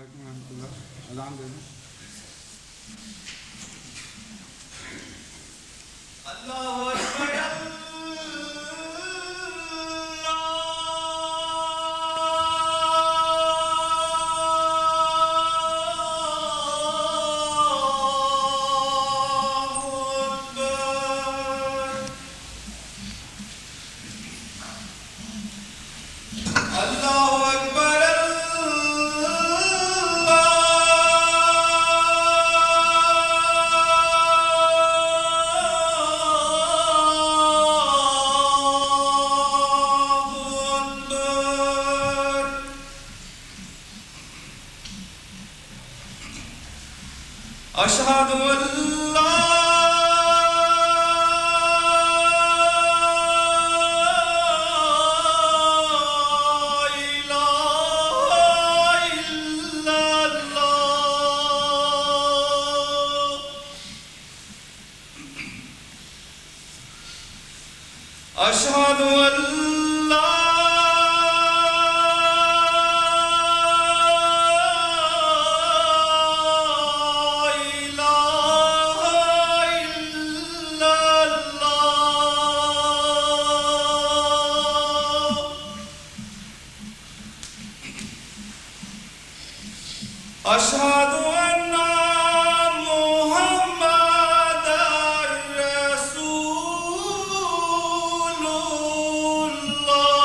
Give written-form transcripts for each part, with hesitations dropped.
علیکم ورحمۃ اللہ. اذان دے دیں. اللہ اکبر اشہد ان لا اشہد ان لا اشہد ان محمد رسول اللہ.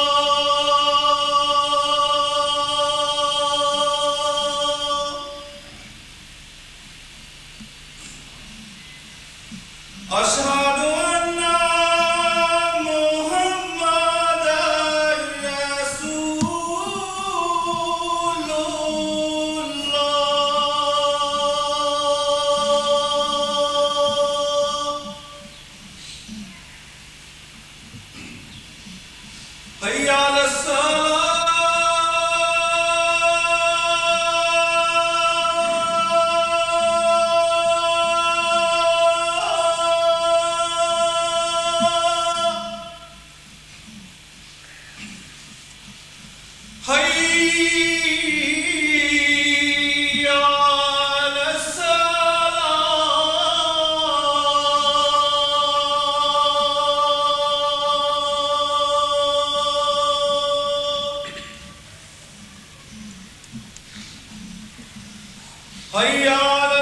اشہد ان محمد رسول اللہ. حی علی الصلاۃ. حی علی الصلاۃ. حی علی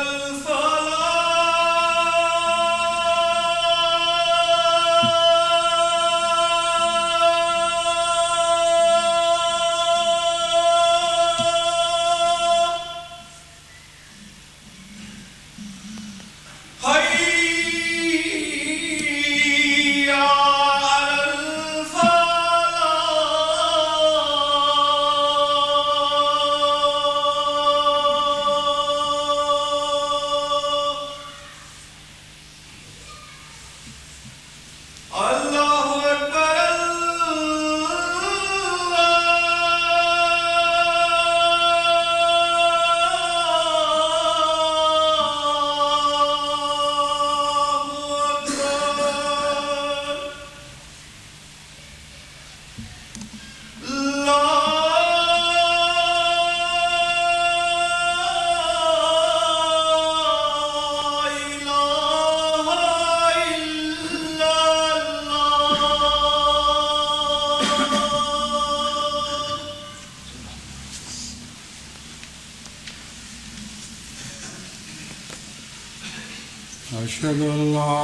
أشهد أن لا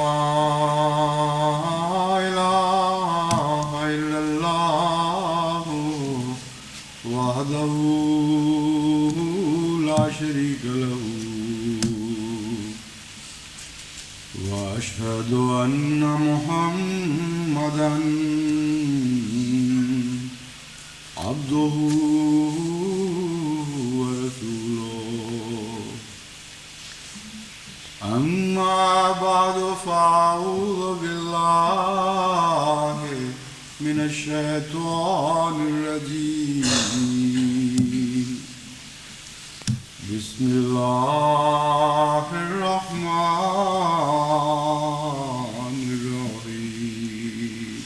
إله إلا الله وحده لا شريك له وأشهد أن محمدا عبده ورسوله. أما بعد فأعوذ بالله من الشيطان الرجيم. بسم الله الرحمن الرحيم.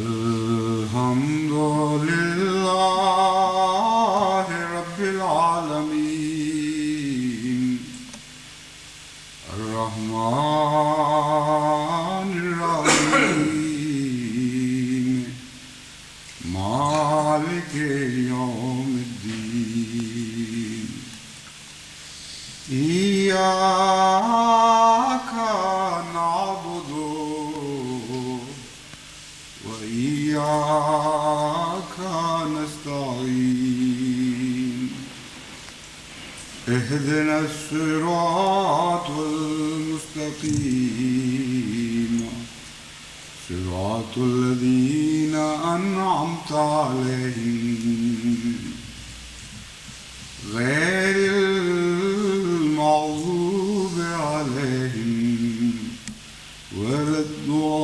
الحمد لله اهدنا الصراط المستقيم صراط الذين أنعمت عليهم غير المغضوب عليهم ولا الضالين.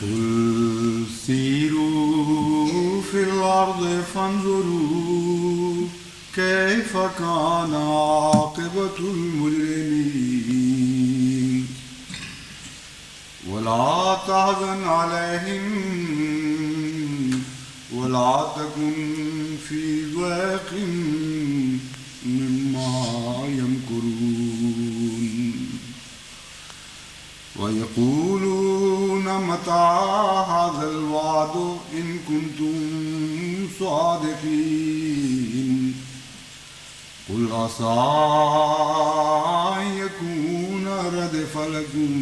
قل سيروا في الأرض فانظروا كيف كان عاقبة المجرمين ولا تحزن عليهم ولا تكن في ضيق مما يمكرون ويقولون متى هذا الوعد إن كنتم صادقين قل عسى أن يكون ردف لكم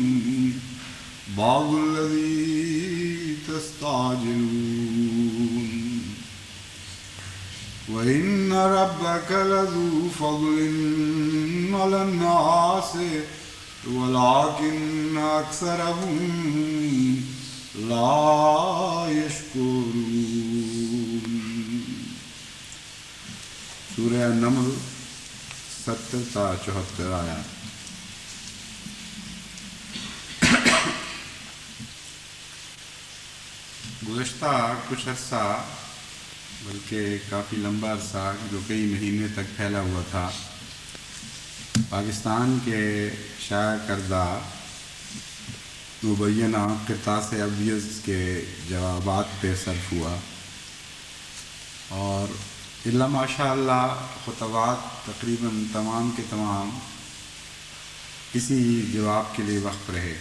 بعض الذي تستعجلون وإن ربك لذو فضل على الناس ولكن أكثرهم لا يشكرون. سورہ نمل 70 تا 74 آیات. گزشتہ کچھ عرصہ بلکہ کافی لمبا عرصہ جو کئی مہینے تک پھیلا ہوا تھا پاکستان کے شائع کردہ مبینہ قرطاس ابیض کے جوابات پہ صرف ہوا اور اللہ ماشاء اللہ خطبات تقریباً تمام کے تمام اسی جواب کے لیے وقف رہے.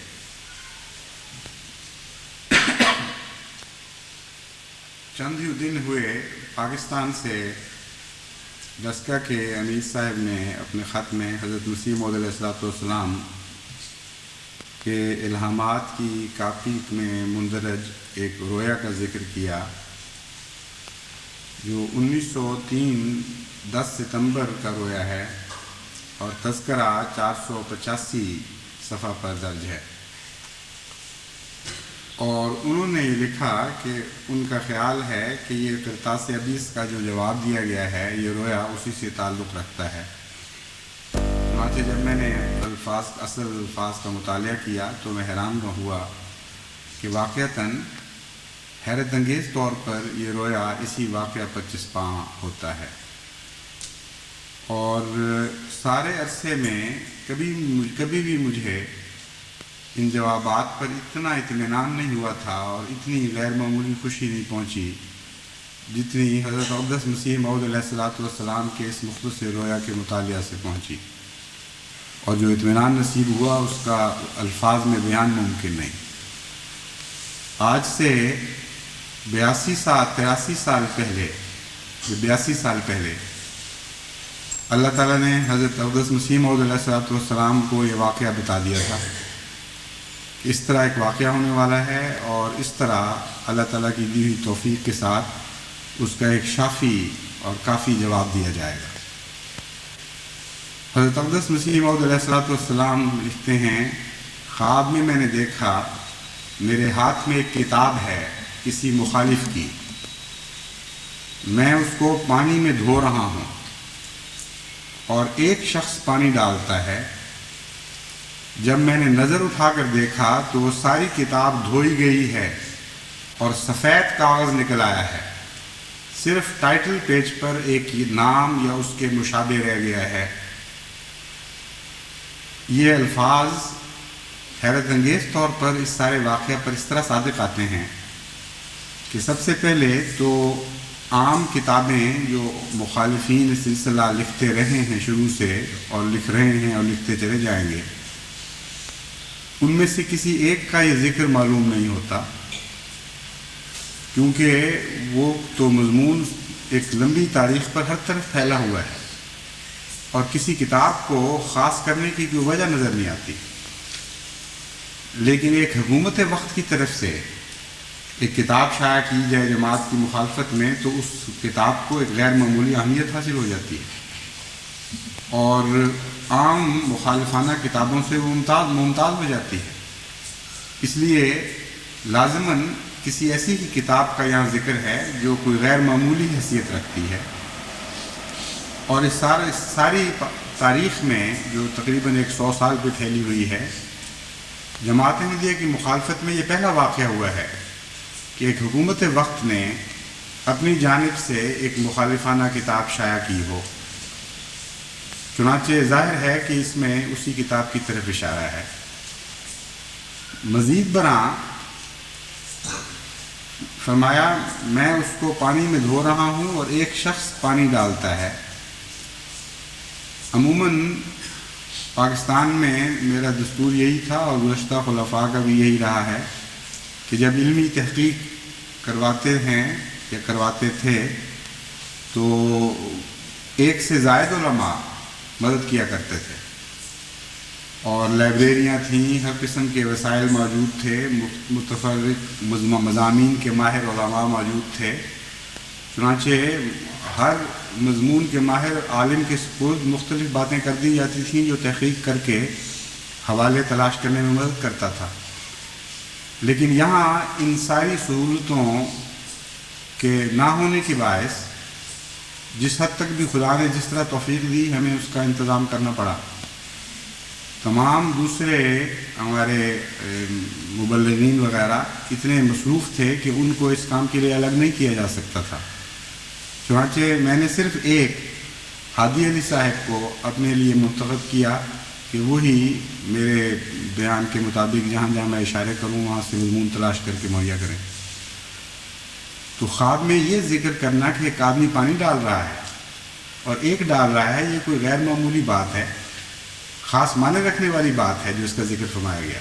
چند ہی دن ہوئے پاکستان سے دسکہ کے امیر صاحب نے اپنے خط میں حضرت مسیح موعود علیہ السلام کے الہامات کی کاپی میں مندرج ایک رویا کا ذکر کیا جو 1903 10 ستمبر کا رویا ہے اور تذکرہ 485 صفحہ پر درج ہے. اور انہوں نے یہ لکھا کہ ان کا خیال ہے کہ یہ قرطاس ابیض کا جو جواب دیا گیا ہے یہ رویا اسی سے تعلق رکھتا ہے. چنانچہ جب میں نے اصل الفاظ کا مطالعہ کیا تو میں حیران ہوا کہ واقعتاً حیرت انگیز طور پر یہ رویا اسی واقعہ پر چسپاں ہوتا ہے. اور سارے عرصے میں کبھی بھی مجھے ان جوابات پر اتنا اطمینان نہیں ہوا تھا اور اتنی غیر معمولی خوشی نہیں پہنچی جتنی حضرت اقدس مسیح موعود علیہ السلام کے اس مختصر رویا کے مطالعہ سے پہنچی. اور جو اطمینان نصیب ہوا اس کا الفاظ میں بیان ممکن نہیں. آج سے 82 سال پہلے اللہ تعالیٰ نے حضرت اقدس مسیح موعود علیہ السلام کو یہ واقعہ بتا دیا تھا. اس طرح ایک واقعہ ہونے والا ہے اور اس طرح اللہ تعالیٰ کی دی ہوئی توفیق کے ساتھ اس کا ایک شافی اور کافی جواب دیا جائے گا. حضرت اقدس مسیح موعود علیہ السلام لکھتے ہیں خواب میں نے دیکھا میرے ہاتھ میں ایک کتاب ہے کسی مخالف کی. میں اس کو پانی میں دھو رہا ہوں اور ایک شخص پانی ڈالتا ہے. جب میں نے نظر اٹھا کر دیکھا تو وہ ساری کتاب دھوئی گئی ہے اور سفید کاغذ نکل آیا ہے. صرف ٹائٹل پیج پر ایک نام یا اس کے مشابہ رہ گیا ہے. یہ الفاظ حیرت انگیز طور پر اس سارے واقعہ پر اس طرح صادق آتے ہیں کہ سب سے پہلے تو عام کتابیں جو مخالفین سلسلہ لکھتے رہے ہیں شروع سے اور لکھ رہے ہیں اور لکھتے چلے جائیں گے ان میں سے کسی ایک کا یہ ذکر معلوم نہیں ہوتا کیونکہ وہ تو مضمون ایک لمبی تاریخ پر ہر طرف پھیلا ہوا ہے اور کسی کتاب کو خاص کرنے کی کوئی وجہ نظر نہیں آتی. لیکن ایک حکومت وقت کی طرف سے ایک کتاب شائع کی جائے جماعت کی مخالفت میں تو اس کتاب کو ایک غیر معمولی اہمیت حاصل ہو جاتی ہے اور عام مخالفانہ کتابوں سے وہ ممتاز ہو جاتی ہے. اس لیے لازماً کسی ایسی کی کتاب کا یہاں ذکر ہے جو کوئی غیر معمولی حیثیت رکھتی ہے. اور اس ساری تاریخ میں جو تقریباً 100 سال پہ پھیلی ہوئی ہے، جماعت احمدیہ کی مخالفت میں یہ پہلا واقعہ ہوا ہے کہ ایک حکومت وقت نے اپنی جانب سے ایک مخالفانہ کتاب شائع کی ہو. چنانچہ ظاہر ہے کہ اس میں اسی کتاب کی طرف اشارہ ہے. مزید برآں فرمایا میں اس کو پانی میں دھو رہا ہوں اور ایک شخص پانی ڈالتا ہے. عموماً پاکستان میں میرا دستور یہی تھا اور گزشتہ خلفاء کا بھی یہی رہا ہے کہ جب علمی تحقیق کرواتے ہیں یا کرواتے تھے تو ایک سے زائد علماء مدد کیا کرتے تھے اور لائبریریاں تھیں، ہر قسم کے وسائل موجود تھے، متفرق مضامین کے ماہر علماء موجود تھے. چنانچہ ہر مضمون کے ماہر عالم کے سپرد مختلف باتیں کر دی جاتی تھیں جو تحقیق کر کے حوالے تلاش کرنے میں مدد کرتا تھا. لیکن یہاں ان ساری سہولتوں کے نہ ہونے کے باعث جس حد تک بھی خدا نے جس طرح توفیق دی ہمیں اس کا انتظام کرنا پڑا. تمام دوسرے ہمارے مبلغین وغیرہ اتنے مصروف تھے کہ ان کو اس کام کے لیے الگ نہیں کیا جا سکتا تھا. چنانچہ میں نے صرف ایک ہادی علی صاحب کو اپنے لیے منتخب کیا کہ وہی میرے بیان کے مطابق جہاں جہاں میں اشارے کروں وہاں سے مضمون تلاش کر کے مہیا کریں. تو خواب میں یہ ذکر کرنا کہ ایک آدمی پانی ڈال رہا ہے اور ایک ڈال رہا ہے، یہ کوئی غیر معمولی بات ہے، خاص معنی رکھنے والی بات ہے جو اس کا ذکر فرمایا گیا.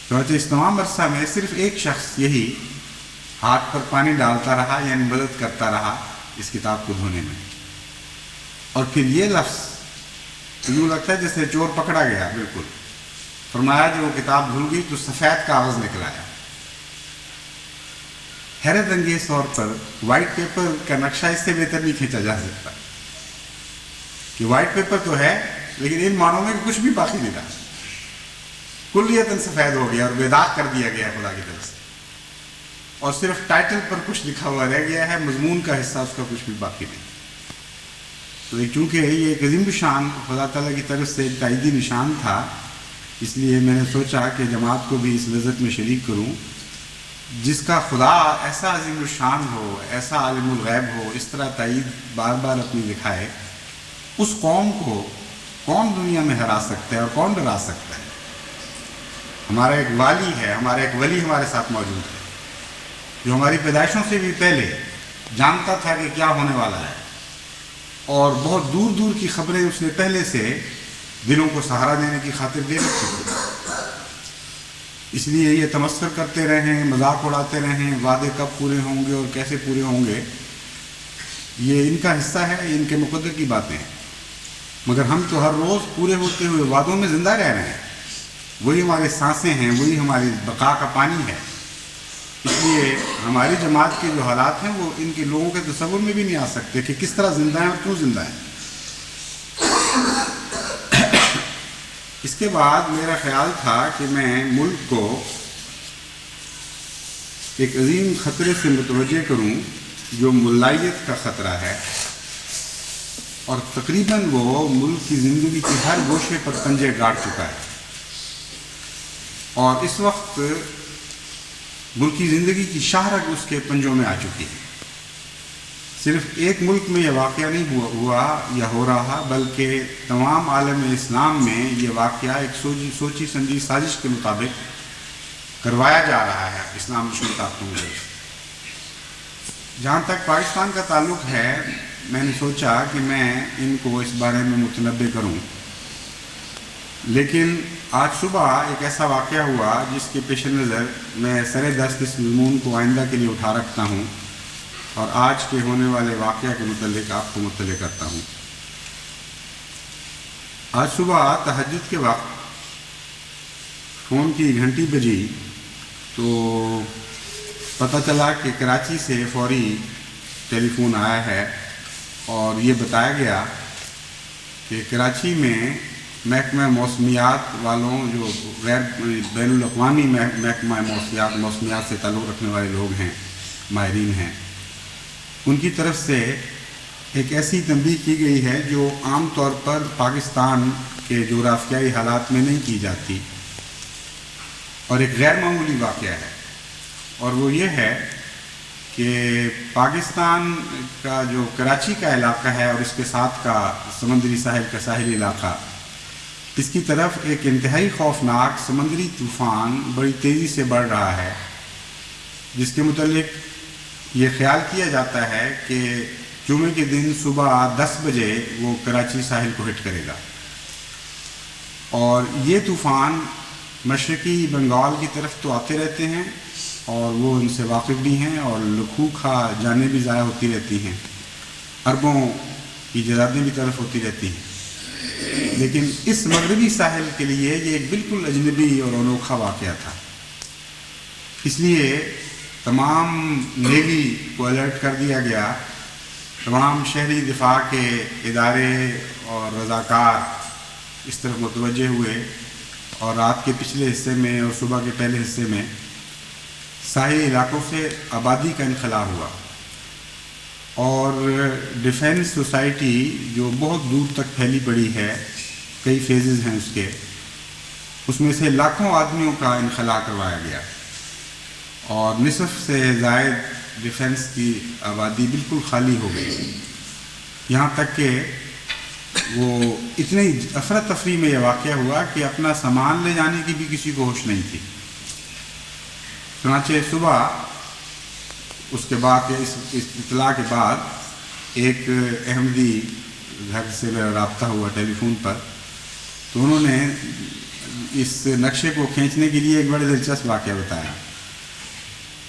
چنانچہ اس تمام عرصہ میں صرف ایک شخص یہی ہاتھ پر پانی ڈالتا رہا، یعنی مدد کرتا رہا اس کتاب کو دھونے میں. اور پھر یہ لفظ یوں لگتا ہے جیسے چور پکڑا گیا. بالکل فرمایا جو وہ کتاب دھل گئی تو سفید کاغذ نکل آیا. حیرت انگیز طور پر وائٹ پیپر کا نقشہ اس سے بہتر نہیں کھینچا جا سکتا کہ وائٹ پیپر تو ہے لیکن ان معنوں میں کچھ بھی باقی نہیں رہا، کلیتاً سفید ہو گیا اور بے داغ کر دیا گیا خدا کی طرف سے، اور صرف ٹائٹل پر کچھ لکھا ہوا رہ گیا ہے، مضمون کا حصہ اس کا کچھ بھی باقی نہیں. تو چونکہ یہ ایک عظیم شان خدا تعالیٰ کی طرف سے ایک تائیدی نشان تھا، اس لیے میں نے سوچا کہ جماعت کو بھی اس لذت میں شریک کروں جس کا خدا ایسا عظیم الشان ہو، ایسا عالم الغیب ہو، اس طرح تائید بار بار اپنی دکھائے. اس قوم کو کون دنیا میں ہرا سکتا ہے اور کون ڈرا سکتا ہے؟ ہمارا ایک والی ہے، ہمارا ایک ولی ہمارے ساتھ موجود ہے جو ہماری پیدائشوں سے بھی پہلے جانتا تھا کہ کیا ہونے والا ہے، اور بہت دور دور کی خبریں اس نے پہلے سے دلوں کو سہارا دینے کی خاطر دے رکھی تھی. اس لیے یہ تمسخر کرتے رہیں، مذاق اڑاتے رہیں، وعدے کب پورے ہوں گے اور کیسے پورے ہوں گے، یہ ان کا حصہ ہے، ان کے مقدر کی باتیں ہیں. مگر ہم تو ہر روز پورے ہوتے ہوئے وعدوں میں زندہ رہ رہے ہیں. وہی ہماری سانسیں ہیں، وہی ہماری بقا کا پانی ہے. اس لیے ہماری جماعت کے جو حالات ہیں وہ ان کے لوگوں کے تصور میں بھی نہیں آ سکتے کہ کس طرح زندہ ہیں اور کیوں زندہ ہیں. اس کے بعد میرا خیال تھا کہ میں ملک کو ایک عظیم خطرے سے متوجہ کروں جو ملائیت کا خطرہ ہے، اور تقریباً وہ ملک کی زندگی کے ہر گوشے پر پنجے گاڑ چکا ہے. اور اس وقت ملک کی زندگی کی شاہرگ اس کے پنجوں میں آ چکی ہے. صرف ایک ملک میں یہ واقعہ نہیں ہوا یا ہو رہا، بلکہ تمام عالم اسلام میں یہ واقعہ ایک سوچی سمجھی سازش کے مطابق کروایا جا رہا ہے اسلام دشمن طاقتوں سے. جہاں تک پاکستان کا تعلق ہے، میں نے سوچا کہ میں ان کو اس بارے میں متنبع کروں. لیکن آج صبح ایک ایسا واقعہ ہوا جس کے پیش نظر میں سر دست اس مضمون کو آئندہ کے لیے اٹھا رکھتا ہوں اور آج کے ہونے والے واقعہ کے متعلق آپ کو مطلع کرتا ہوں. آج صبح تہجد کے وقت فون کی گھنٹی بجی تو پتہ چلا کہ کراچی سے فوری ٹیلی فون آیا ہے اور یہ بتایا گیا کہ کراچی میں محکمہ موسمیات والوں جو غیر بین الاقوامی محکمہ موسمیات سے تعلق رکھنے والے لوگ ہیں، ماہرین ہیں، ان کی طرف سے ایک ایسی تنبیہ کی گئی ہے جو عام طور پر پاکستان کے جغرافیائی حالات میں نہیں کی جاتی، اور ایک غیر معمولی واقعہ ہے، اور وہ یہ ہے کہ پاکستان کا جو کراچی کا علاقہ ہے اور اس کے ساتھ کا سمندری ساحل کا ساحلی علاقہ، اس کی طرف ایک انتہائی خوفناک سمندری طوفان بڑی تیزی سے بڑھ رہا ہے، جس کے متعلق یہ خیال کیا جاتا ہے کہ جمعے کے دن صبح 10 بجے وہ کراچی ساحل کو ہٹ کرے گا، اور یہ طوفان مشرقی بنگال کی طرف تو آتے رہتے ہیں اور وہ ان سے واقف بھی ہیں، اور لکھو کھا جانیں بھی ضائع ہوتی رہتی ہیں، اربوں کی جرادیں بھی طرف ہوتی رہتی ہیں، لیکن اس مغربی ساحل کے لیے یہ ایک بالکل اجنبی اور انوکھا واقعہ تھا۔ اس لیے تمام نیوی کو الرٹ کر دیا گیا، تمام شہری دفاع کے ادارے اور رضاکار اس طرف متوجہ ہوئے، اور رات کے پچھلے حصے میں اور صبح کے پہلے حصے میں ساحلی علاقوں سے آبادی کا انخلا ہوا، اور ڈیفنس سوسائٹی جو بہت دور تک پھیلی پڑی ہے، کئی فیزز ہیں اس میں سے لاکھوں آدمیوں کا انخلا کروایا گیا، اور نصف سے زائد ڈیفنس کی آبادی بالکل خالی ہو گئی، یہاں تک کہ وہ اتنی افراتفری میں یہ واقعہ ہوا کہ اپنا سامان لے جانے کی بھی کسی کو ہوش نہیں تھی۔ چنانچہ صبح اس کے بعد اس اطلاع کے بعد ایک احمدی گھر سے میرا رابطہ ہوا ٹیلی فون پر، تو انہوں نے اس نقشے کو کھینچنے کے لیے ایک بڑے دلچسپ واقعہ بتایا۔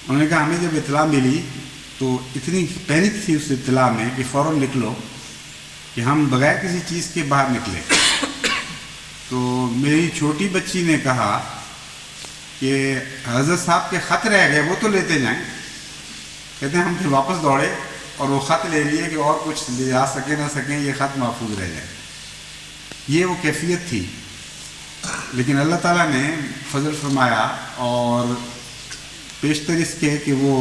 انہوں نے کہا ہمیں جب اطلاع ملی تو اتنی پینک تھی اس اطلاع میں کہ فوراً نکلو، کہ ہم بغیر کسی چیز کے باہر نکلے۔ تو میری چھوٹی بچی نے کہا کہ حضرت صاحب کے خط رہ گئے، وہ تو لیتے جائیں۔ کہتے ہیں ہم پھر واپس دوڑے اور وہ خط لے لیے کہ اور کچھ لے جا سکیں نہ سکیں، یہ خط محفوظ رہ جائے۔ یہ وہ کیفیت تھی، لیکن اللہ تعالیٰ نے فضل فرمایا، اور پیشتر اس کے کہ وہ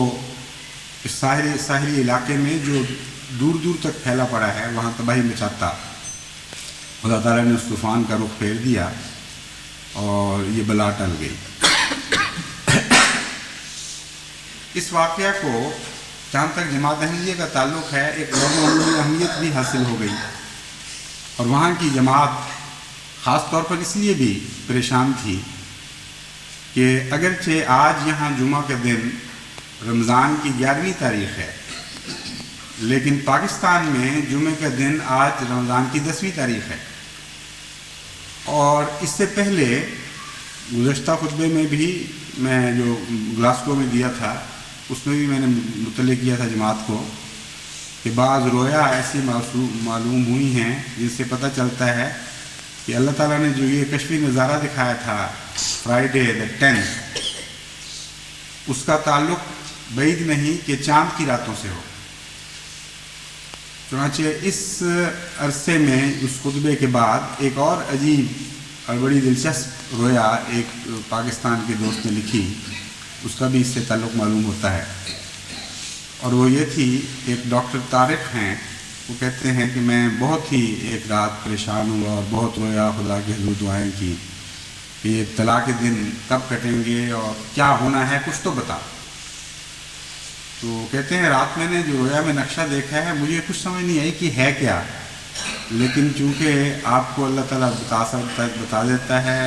اس ساحلی علاقے میں جو دور دور تک پھیلا پڑا ہے وہاں تباہی مچاتا، اللہ تعالیٰ نے اس طوفان کا رخ پھیر دیا اور یہ بلا ٹل گئی۔ اس واقعہ کو جہاں تک جماعت احمدیہ کا تعلق ہے ایک غیر معمولی اہمیت بھی حاصل ہو گئی، اور وہاں کی جماعت خاص طور پر اس لیے بھی پریشان تھی کہ اگرچہ آج یہاں جمعہ کے دن رمضان کی 11ویں تاریخ ہے، لیکن پاکستان میں جمعے کا دن آج رمضان کی 10ویں تاریخ ہے، اور اس سے پہلے گزشتہ خطبے میں بھی میں جو گلاسکو میں دیا تھا اس میں بھی میں نے مطلع کیا تھا جماعت کو کہ بعض رویا ایسی معلوم ہوئی ہیں جن سے پتہ چلتا ہے کہ اللہ تعالیٰ نے جو یہ کشفی نظارہ دکھایا تھا فرائیڈے the 10th، اس کا تعلق بعید نہیں کہ چاند کی راتوں سے ہو۔ چنانچہ اس عرصے میں اس خطبے کے بعد ایک اور عجیب اور بڑی دلچسپ رویا ایک پاکستان کے دوست نے لکھی، اس کا بھی اس سے تعلق معلوم ہوتا ہے، اور وہ یہ تھی، ایک ڈاکٹر طارق ہیں، وہ کہتے ہیں کہ میں بہت ہی ایک رات پریشان ہوا اور بہت رویا، خدا کے حضور دعائیں کی کہ یہ ابتلا کے دن کب کٹیں گے اور کیا ہونا ہے، کچھ تو بتا۔ تو کہتے ہیں رات میں نے جو رویا میں نقشہ دیکھا ہے مجھے کچھ سمجھ نہیں آئی کہ ہے کیا، لیکن چونکہ آپ کو اللہ تعالیٰ بتا دیتا ہے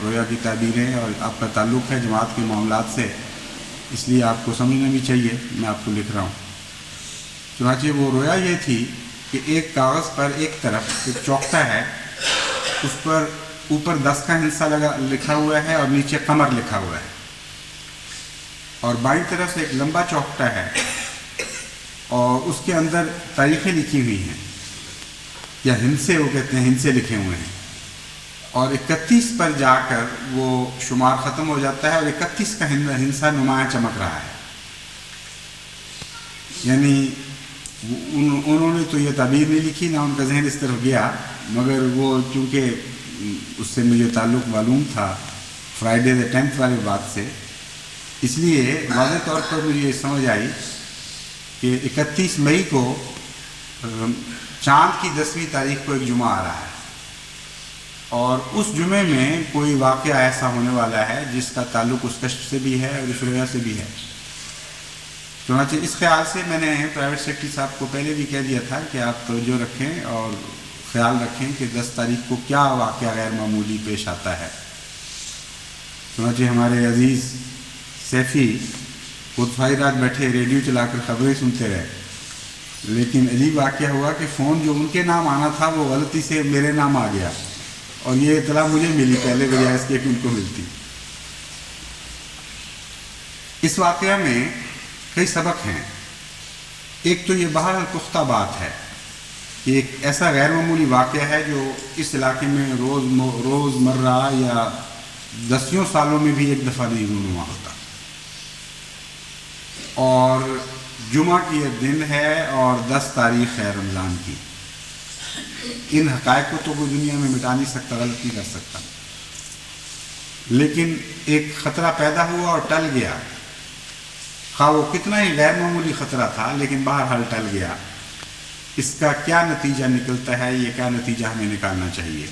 رویا کی تعبیریں اور آپ کا تعلق ہے جماعت کے معاملات سے، اس لیے آپ کو سمجھنا بھی چاہیے، میں آپ کو لکھ رہا ہوں۔ چنانچہ وہ رویا یہ تھی کہ ایک کاغذ پر ایک طرف ایک چوکٹا ہے، اس پر اوپر 10 کا ہندسہ لکھا ہوا ہے اور نیچے قمر لکھا ہوا ہے، اور بائیں طرف ایک لمبا چوکٹا ہے اور اس کے اندر تاریخیں لکھی ہوئی ہیں، یا ہندسے وہ کہتے ہیں، ہندسے لکھے ہوئے ہیں، اور 31 پر جا کر وہ شمار ختم ہو جاتا ہے اور 31 کا ہندسہ نمایاں چمک رہا ہے، یعنی انہوں نے تو یہ تعبیر نہیں لکھی، نہ ان کا ذہن اس طرف گیا، مگر وہ چونکہ اس سے مجھے تعلق معلوم تھا فرائیڈے the 10th والے بات سے، اس لیے واضح طور پر مجھے یہ سمجھ آئی کہ 31 مئی کو چاند کی 10ویں تاریخ کو ایک جمعہ آ رہا ہے، اور اس جمعے میں کوئی واقعہ ایسا ہونے والا ہے جس کا تعلق اس کشف سے بھی ہے اور اس رویا سے بھی ہے۔ چنانچہ اس خیال سے میں نے پرائیویٹ سیکرٹری صاحب کو پہلے بھی کہہ دیا تھا کہ آپ توجہ رکھیں اور خیال رکھیں کہ 10 تاریخ کو کیا واقعہ غیر معمولی پیش آتا ہے۔ چنانچہ ہمارے عزیز سیفی خود ساری رات بیٹھے ریڈیو چلا کر خبریں سنتے رہے، لیکن عجیب واقعہ ہوا کہ فون جو ان کے نام آنا تھا وہ غلطی سے میرے نام آ گیا، اور یہ اطلاع مجھے ملی پہلے بجائے اس کے کہ ان کو ملتی۔ اس واقعہ میں کئی سبق ہیں۔ ایک تو یہ بہرحال پختہ بات ہے کہ ایک ایسا غیر معمولی واقعہ ہے جو اس علاقے میں روز مرہ یا دسیوں سالوں میں بھی ایک دفعہ نہیں رونما ہوتا، اور جمعہ کی یہ دن ہے اور 10 تاریخ ہے رمضان کی۔ ان حقائق کو تو کوئی دنیا میں مٹا نہیں سکتا، غلط نہیں کر سکتا، لیکن ایک خطرہ پیدا ہوا اور ٹل گیا، خواہ وہ کتنا ہی غیر معمولی خطرہ تھا لیکن بہرحال ٹل گیا۔ اس کا کیا نتیجہ نکلتا ہے، یہ کیا نتیجہ ہمیں نکالنا چاہیے؟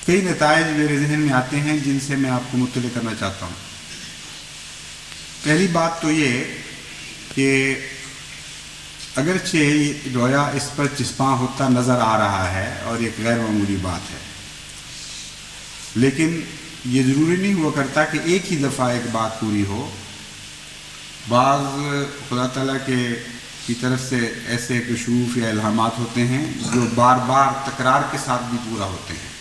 کئی نتائج میرے ذہن میں آتے ہیں جن سے میں آپ کو مطلع کرنا چاہتا ہوں۔ پہلی بات تو یہ کہ اگرچہ رویا اس پر چسپاں ہوتا نظر آ رہا ہے اور ایک غیر معمولی بات ہے، لیکن یہ ضروری نہیں ہوا کرتا کہ ایک ہی دفعہ ایک بات پوری ہو۔ بعض خدا تعالیٰ کی طرف سے ایسے کشوف یا الہامات ہوتے ہیں جو بار بار تکرار کے ساتھ بھی پورا ہوتے ہیں،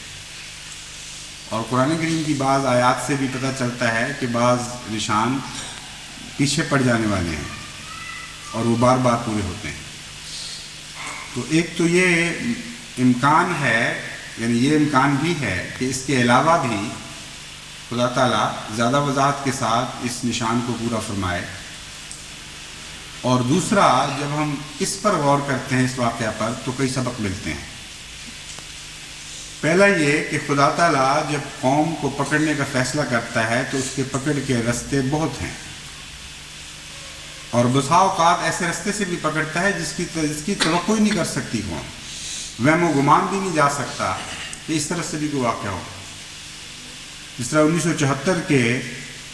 اور قرآن کریم کی بعض آیات سے بھی پتہ چلتا ہے کہ بعض نشان پیچھے پڑ جانے والے ہیں اور وہ بار بار پورے ہوتے ہیں۔ تو ایک تو یہ امکان ہے، یعنی یہ امکان بھی ہے کہ اس کے علاوہ بھی خدا تعالیٰ زیادہ وضاحت کے ساتھ اس نشان کو پورا فرمائے۔ اور دوسرا، جب ہم اس پر غور کرتے ہیں اس واقعہ پر تو کئی سبق ملتے ہیں۔ پہلا یہ کہ خدا تعالیٰ جب قوم کو پکڑنے کا فیصلہ کرتا ہے تو اس کے پکڑ کے رستے بہت ہیں، اور بسا اوقات ایسے رستے سے بھی پکڑتا ہے جس کی توقع ہی نہیں کر سکتی قوم، وہم و گمان بھی نہیں جا سکتا کہ اس طرح سے بھی کوئی واقعہ ہو۔ جس طرح 1974 کے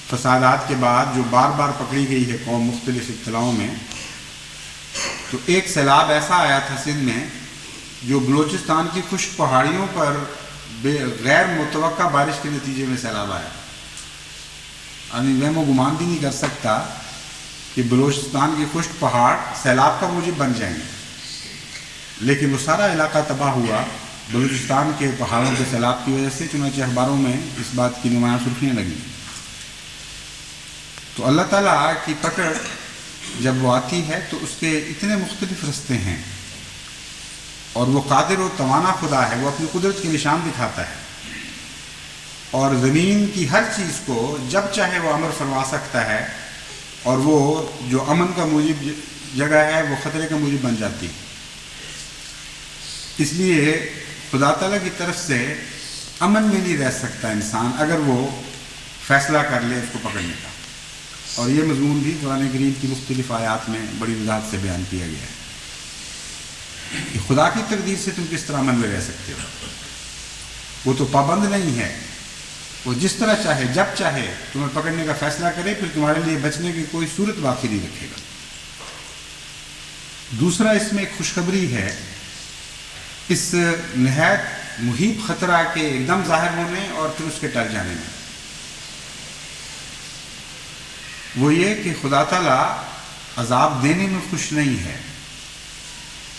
فسادات کے بعد جو بار بار پکڑی گئی ہے قوم مختلف ابتلاؤں میں، تو ایک سیلاب ایسا آیا تھا سندھ میں جو بلوچستان کی خشک پہاڑیوں پر غیر متوقع بارش کے نتیجے میں سیلاب آیا۔ یعنی وہم و گمان بھی نہیں کر سکتا کہ بلوچستان کے خشک پہاڑ سیلاب کا موجب بن جائیں گے، لیکن وہ سارا علاقہ تباہ ہوا بلوچستان کے پہاڑوں کے سیلاب کی وجہ سے، چنانچہ اخباروں میں اس بات کی نمایاں سرخیاں لگیں۔ تو اللہ تعالیٰ کی پکڑ جب وہ آتی ہے تو اس کے اتنے مختلف رستے ہیں، اور وہ قادر و توانا خدا ہے، وہ اپنی قدرت کے نشان دکھاتا ہے، اور زمین کی ہر چیز کو جب چاہے وہ امر فرما سکتا ہے، اور وہ جو امن کا موجب جگہ ہے وہ خطرے کا موجب بن جاتی ہے۔ اس لیے خدا تعالیٰ کی طرف سے امن میں نہیں رہ سکتا انسان اگر وہ فیصلہ کر لے اس کو پکڑنے کا، اور یہ مضمون بھی قرآن کریم کی مختلف آیات میں بڑی وضاحت سے بیان کیا گیا ہے کہ خدا کی تقدیر سے تم کس طرح امن میں رہ سکتے ہو۔ وہ تو پابند نہیں ہے، وہ جس طرح چاہے جب چاہے تمہیں پکڑنے کا فیصلہ کرے، پھر تمہارے لیے بچنے کی کوئی صورت باقی نہیں رکھے گا۔ دوسرا اس میں ایک خوشخبری ہے اس نہایت محیط خطرہ کے ایک دم ظاہر ہونے اور پھر اس کے ٹل جانے میں، وہ یہ کہ خدا تعالیٰ عذاب دینے میں خوش نہیں ہے،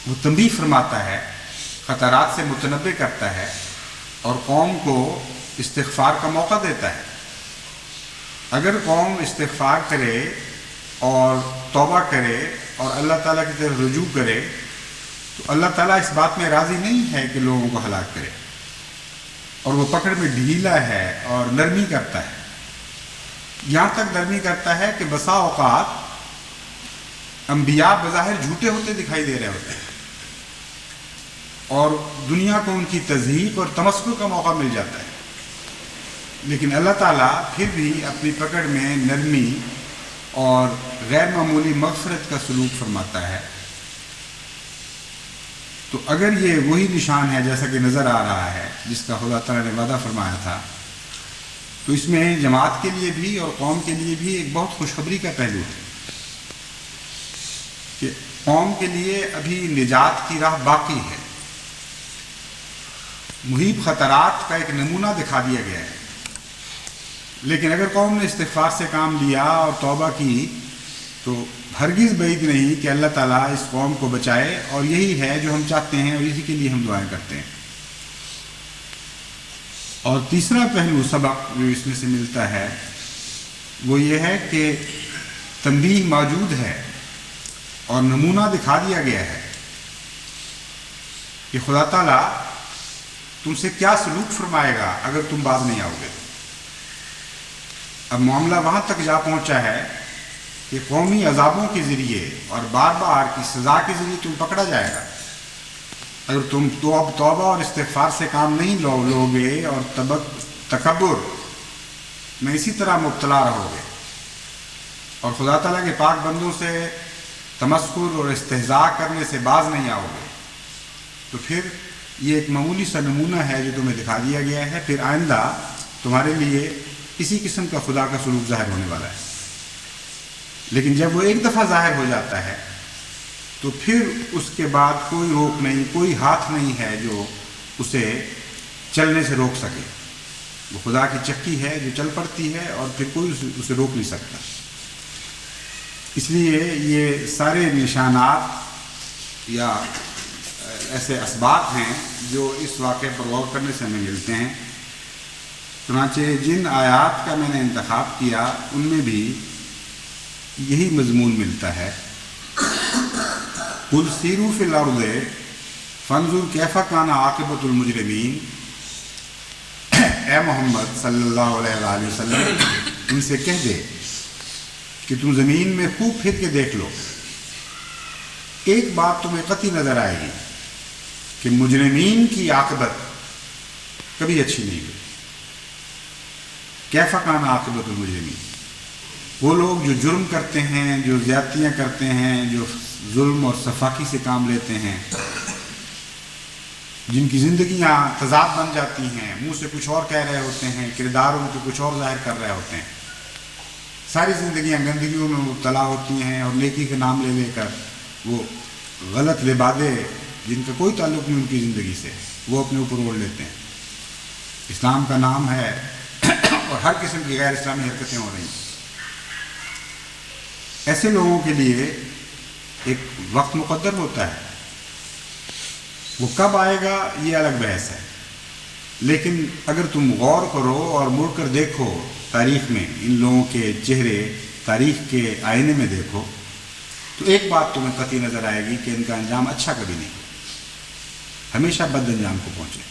وہ تنبیہ فرماتا ہے، خطرات سے متنبع کرتا ہے، اور قوم کو استغفار کا موقع دیتا ہے۔ اگر قوم استغفار کرے اور توبہ کرے اور اللہ تعالیٰ کی طرف رجوع کرے تو اللہ تعالیٰ اس بات میں راضی نہیں ہے کہ لوگوں کو ہلاک کرے، اور وہ پکڑ میں ڈھیلا ہے اور نرمی کرتا ہے۔ یہاں تک نرمی کرتا ہے کہ بسا اوقات انبیاء بظاہر جھوٹے ہوتے دکھائی دے رہے ہوتے ہیں اور دنیا کو ان کی تضحیق اور تمسخر کا موقع مل جاتا ہے، لیکن اللہ تعالیٰ پھر بھی اپنی پکڑ میں نرمی اور غیر معمولی مغفرت کا سلوک فرماتا ہے۔ تو اگر یہ وہی نشان ہے جیسا کہ نظر آ رہا ہے جس کا خدا تعالیٰ نے وعدہ فرمایا تھا، تو اس میں جماعت کے لیے بھی اور قوم کے لیے بھی ایک بہت خوشخبری کا پہلو ہے کہ قوم کے لیے ابھی نجات کی راہ باقی ہے۔ محیط خطرات کا ایک نمونہ دکھا دیا گیا ہے، لیکن اگر قوم نے استغفار سے کام لیا اور توبہ کی تو ہرگز بعید نہیں کہ اللہ تعالیٰ اس قوم کو بچائے، اور یہی ہے جو ہم چاہتے ہیں اور اسی کے لیے ہم دعائیں کرتے ہیں۔ اور تیسرا پہلو سبق جو اس میں سے ملتا ہے وہ یہ ہے کہ تنبیہ موجود ہے اور نمونہ دکھا دیا گیا ہے کہ خدا تعالیٰ تم سے کیا سلوک فرمائے گا اگر تم باز نہیں آؤ گے۔ اب معاملہ وہاں تک جا پہنچا ہے کہ قومی عذابوں کے ذریعے اور بار بار کی سزا کے ذریعے تم پکڑا جائے گا اگر تم توبہ اور استغفار سے کام نہیں لو گے اور تکبر میں اسی طرح مبتلا رہو گے اور خدا تعالیٰ کے پاک بندوں سے تمسخر اور استہزاء کرنے سے باز نہیں آؤ گے، تو پھر یہ ایک معمولی سا نمونہ ہے جو تمہیں دکھا دیا گیا ہے۔ پھر آئندہ تمہارے لیے اسی قسم کا خدا کا سلوک ظاہر ہونے والا ہے، لیکن جب وہ ایک دفعہ ظاہر ہو جاتا ہے تو پھر اس کے بعد کوئی روک نہیں، کوئی ہاتھ نہیں ہے جو اسے چلنے سے روک سکے۔ وہ خدا کی چکی ہے جو چل پڑتی ہے اور پھر کوئی اسے روک نہیں سکتا۔ اس لیے یہ سارے نشانات یا ایسے اسباب ہیں جو اس واقعے پر غور کرنے سے ہمیں ملتے ہیں۔ چنانچہ جن آیات کا میں نے انتخاب کیا ان میں بھی یہی مضمون ملتا ہے۔ قُلْ سِیرُوا فِی الْأَرْضِ فَانْظُرْ کَیْفَ کَانَ عَاقِبَةُ الْمُجْرِمِینَ، اے محمد صلی اللہ علیہ وآلہ وسلم ان سے کہہ دے کہ تم زمین میں خوب پھر کے دیکھ لو، ایک بات تمہیں قطعی نظر آئے گی کہ مجرمین کی عاقبت کبھی اچھی نہیں ہوئی۔ کیف کان عاقبۃ المجرمین، وہ لوگ جو جرم کرتے ہیں، جو زیادتیاں کرتے ہیں، جو ظلم اور سفاکی سے کام لیتے ہیں، جن کی زندگیاں تضاد بن جاتی ہیں، منہ سے کچھ اور کہہ رہے ہوتے ہیں، کردار ان کے کچھ اور ظاہر کر رہے ہوتے ہیں، ساری زندگیاں گندگیوں میں مبتلا ہوتی ہیں اور نیکی کے نام لے لے کر وہ غلط لبادے جن کا کوئی تعلق نہیں ان کی زندگی سے وہ اپنے اوپر اوڑھ لیتے ہیں۔ اسلام کا نام ہے اور ہر قسم کی غیر اسلامی حرکتیں ہو رہی ہیں۔ ایسے لوگوں کے لیے ایک وقت مقدر ہوتا ہے، وہ کب آئے گا یہ الگ بحث ہے، لیکن اگر تم غور کرو اور مڑ کر دیکھو تاریخ میں ان لوگوں کے چہرے، تاریخ کے آئینے میں دیکھو، تو ایک بات تمہیں قطعی نظر آئے گی کہ ان کا انجام اچھا کبھی نہیں، ہمیشہ بد انجام کو پہنچے۔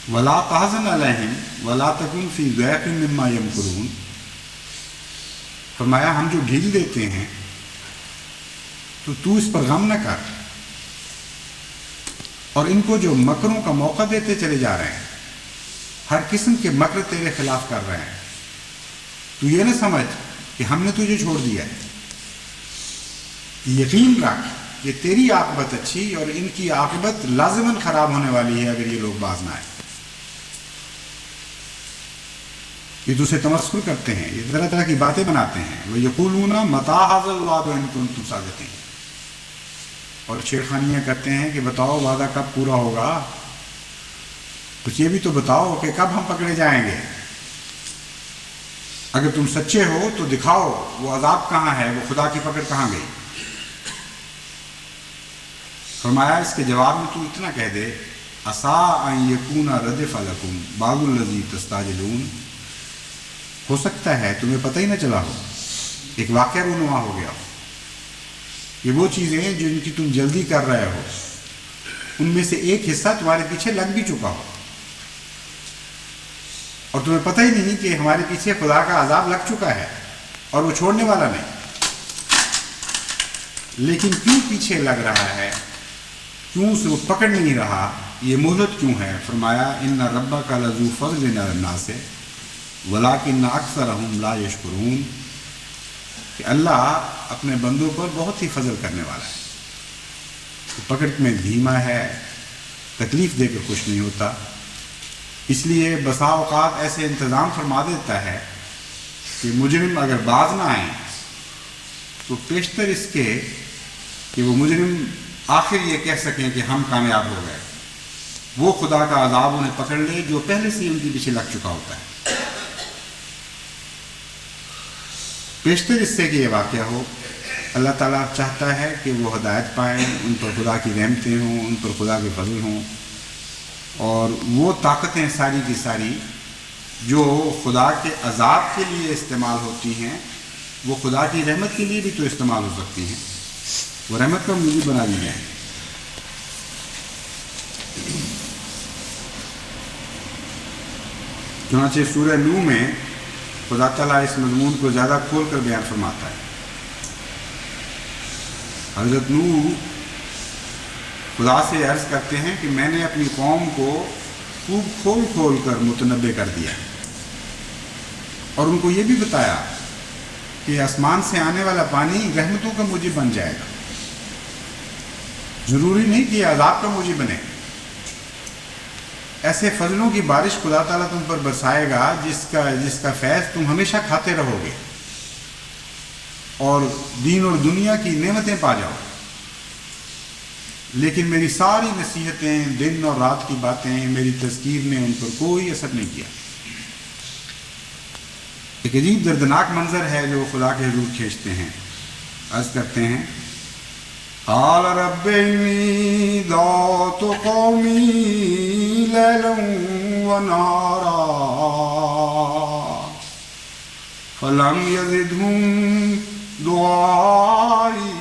وَلَا تَحْزَنْ عَلَيْهِمْ وَلَا تَكُنْ فِي ضَيْقٍ مِّمَّا يَمْكُرُونَ، فرمایا ہم جو ڈھیل دیتے ہیں تو اس پر غم نہ کر، اور ان کو جو مکروں کا موقع دیتے چلے جا رہے ہیں، ہر قسم کے مکر تیرے خلاف کر رہے ہیں، تو یہ نہ سمجھ کہ ہم نے تجھے چھوڑ دیا ہے، یقین رکھ کہ تیری عاقبت اچھی اور ان کی عاقبت لازماً خراب ہونے والی ہے اگر یہ لوگ باز نہ آئے۔ یہ تو اسے تمسخر کرتے ہیں، یہ طرح طرح کی باتیں بناتے ہیں، وہ یقولون متی ھذا الوعد ان کنتم صادقین، اور چھیڑخانیاں کرتے ہیں کہ بتاؤ وعدہ کب پورا ہوگا، کچھ یہ بھی تو بتاؤ کہ کب ہم پکڑے جائیں گے، اگر تم سچے ہو تو دکھاؤ وہ عذاب کہاں ہے، وہ خدا کی پکڑ کہاں گئی۔ فرمایا اس کے جواب میں تو اتنا کہہ دے عسیٰ ان یکون ردف لکم بعض الذی تستعجلون، ہو سکتا ہے تمہیں پتہ ہی نہ چلا ہو، ایک واقعہ رونما ہو گیا ہو، یہ وہ چیزیں جن کی تم جلدی کر رہے ہو ان میں سے ایک حصہ تمہارے پیچھے لگ بھی چکا ہو۔ اور تمہیں پتہ ہی نہیں کہ ہمارے پیچھے خدا کا عذاب لگ چکا ہے اور وہ چھوڑنے والا نہیں. لیکن کیوں پیچھے لگ رہا ہے, کیوں سے وہ پکڑ نہیں رہا, یہ مہلت کیوں ہے؟ فرمایا ان ربک لذو فضل علی الناس ولکن اکثرهم لا یشکرون, کہ اللہ اپنے بندوں پر بہت ہی فضل کرنے والا ہے, پکڑ میں دھیما ہے, تکلیف دے کر خوش نہیں ہوتا. اس لیے بسا اوقات ایسے انتظام فرما دیتا ہے کہ مجرم اگر باز نہ آئیں تو پیشتر اس کے کہ وہ مجرم آخر یہ کہہ سکیں کہ ہم کامیاب ہو گئے, وہ خدا کا عذاب انہیں پکڑ لے جو پہلے سے ان کے پیچھے لگ چکا ہوتا ہے. پیشتر اس سے کہ یہ واقعہ ہو. اللہ تعالیٰ چاہتا ہے کہ وہ ہدایت پائیں, ان پر خدا کی رحمتیں ہوں, ان پر خدا کے فضل ہوں, اور وہ طاقتیں ساری کی ساری جو خدا کے عذاب کے لیے استعمال ہوتی ہیں وہ خدا کی رحمت کے لیے بھی تو استعمال ہو سکتی ہیں. وہ رحمت کا موجب بنا دی جائیں. چنانچہ سورہ نوح میں خدا تعالیٰ اس مضمون کو زیادہ کھول کر بیان فرماتا ہے. حضرت نوح خدا سے عرض کرتے ہیں کہ میں نے اپنی قوم کو خوب کھول کھول کر متنبع کر دیا اور ان کو یہ بھی بتایا کہ آسمان سے آنے والا پانی رحمتوں کا موجب بن جائے گا, ضروری نہیں کہ عذاب کا موجب بنے. ایسے فضلوں کی بارش خدا تعالیٰ تم پر برسائے گا جس کا فیض تم ہمیشہ کھاتے رہو گے اور دین اور دنیا کی نعمتیں پا جاؤ. لیکن میری ساری نصیحتیں, دن اور رات کی باتیں, میری تذکیر نے ان پر کوئی اثر نہیں کیا. ایک عجیب دردناک منظر ہے جو خدا کے حضور کھینچتے ہیں. عرض کرتے ہیں قال رب انی دعوت قومی لیلا ونہارا فلم یزدہم دعائی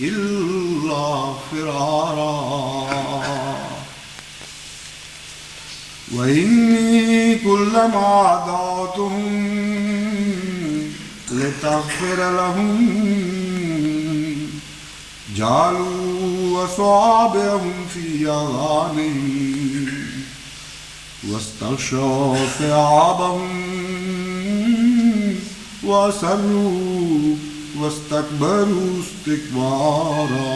الا فرارا وإني كلما دعوتهم لتغفر لهم جعلوا أصابعهم في آذانهم واستغشوا ثيابهم وأسروا واستكبروا استكبارا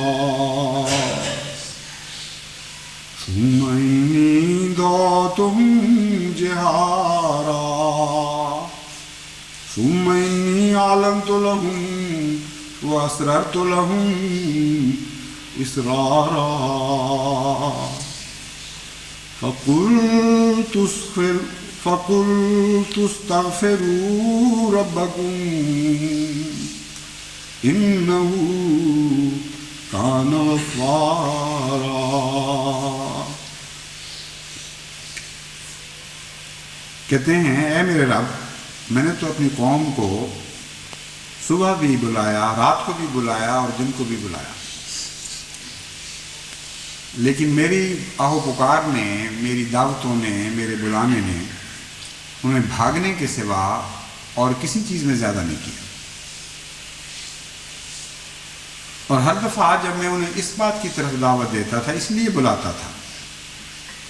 ثم إني دعوتهم جهارا ثم إني أعلنت لهم وأسررت لهم إسرارا فقلت استغفروا ربكم إنه كان غفارا. کہتے ہیں اے میرے رب, میں نے تو اپنی قوم کو صبح بھی بلایا, رات کو بھی بلایا اور دن کو بھی بلایا, لیکن میری آہو پکار نے, میری دعوتوں نے, میرے بلانے نے انہیں بھاگنے کے سوا اور کسی چیز میں زیادہ نہیں کیا. اور ہر دفعہ جب میں انہیں اس بات کی طرف دعوت دیتا تھا اس لیے بلاتا تھا